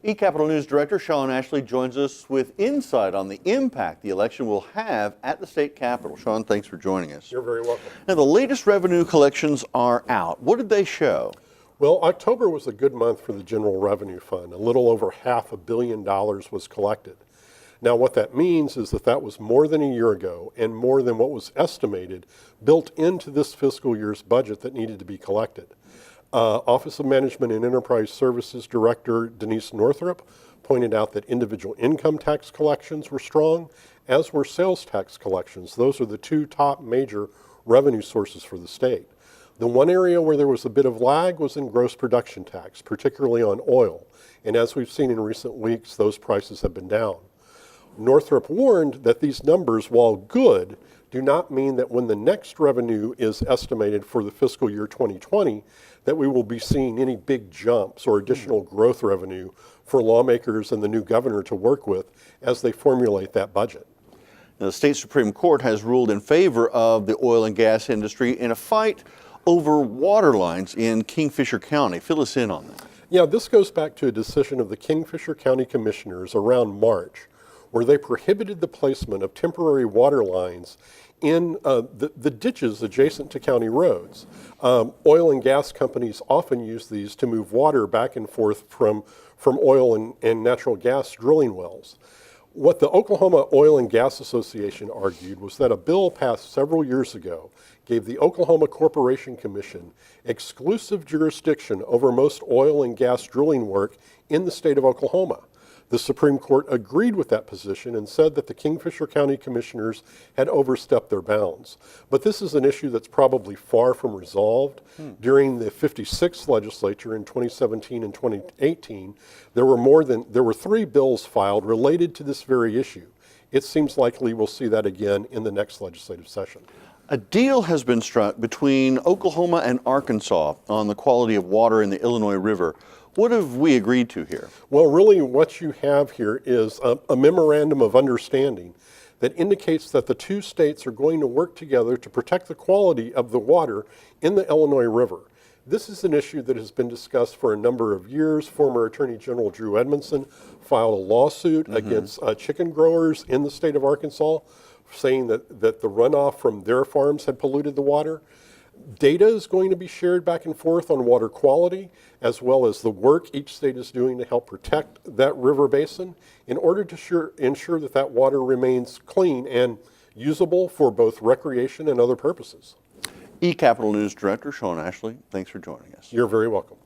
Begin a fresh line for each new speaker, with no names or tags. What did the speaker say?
eCapitol News Director Sean Ashley joins us with insight on the impact the election will have at the state capitol. Sean, thanks for joining us.
You're very welcome.
Now, the latest revenue collections are out. What did they show?
Well, October was a good month for the General Revenue Fund. A little over $500 million was collected. Now, what that means is that that was more than a year ago and more than what was estimated built into this fiscal year's budget that needed to be collected. Office of Management and Enterprise Services Director Denise Northrup pointed out that individual income tax collections were strong, as were sales tax collections. Those are the two top major revenue sources for the state. The one area where there was a bit of lag was in gross production tax, particularly on oil. And as we've seen in recent weeks, those prices have been down. Northrop warned that these numbers, while good, do not mean that when the next revenue is estimated for the fiscal year 2020, that we will be seeing any big jumps or additional growth revenue for lawmakers and the new governor to work with as they formulate that budget.
Now, the state Supreme Court has ruled in favor of the oil and gas industry in a fight over water lines in Kingfisher County. Fill us in on that.
Yeah, this goes back to a decision of the Kingfisher County Commissioners around March, where they prohibited the placement of temporary water lines in the ditches adjacent to county roads. Oil and gas companies often use these to move water back and forth from oil and natural gas drilling wells. What the Oklahoma Oil and Gas Association argued was that a bill passed several years ago gave the Oklahoma Corporation Commission exclusive jurisdiction over most oil and gas drilling work in the state of Oklahoma. The Supreme Court agreed with that position and said that the Kingfisher County Commissioners had overstepped their bounds. But this is an issue that's probably far from resolved. During the 56th legislature in 2017 and 2018, there were 3 bills filed related to this very issue. It seems likely we'll see that again in the next legislative session.
A deal has been struck between Oklahoma and Arkansas on the quality of water in the Illinois River. What have we agreed to here?
Well, really what you have here is a memorandum of understanding that indicates that the two states are going to work together to protect the quality of the water in the Illinois River. This is an issue that has been discussed for a number of years. Former Attorney General Drew Edmondson filed a lawsuit against chicken growers in the state of Arkansas, saying that the runoff from their farms had polluted the water. Data is going to be shared back and forth on water quality, as well as the work each state is doing to help protect that river basin in order to ensure that that water remains clean and usable for both recreation and other purposes.
eCapitol News Director Sean Ashley, thanks for joining us.
You're very welcome.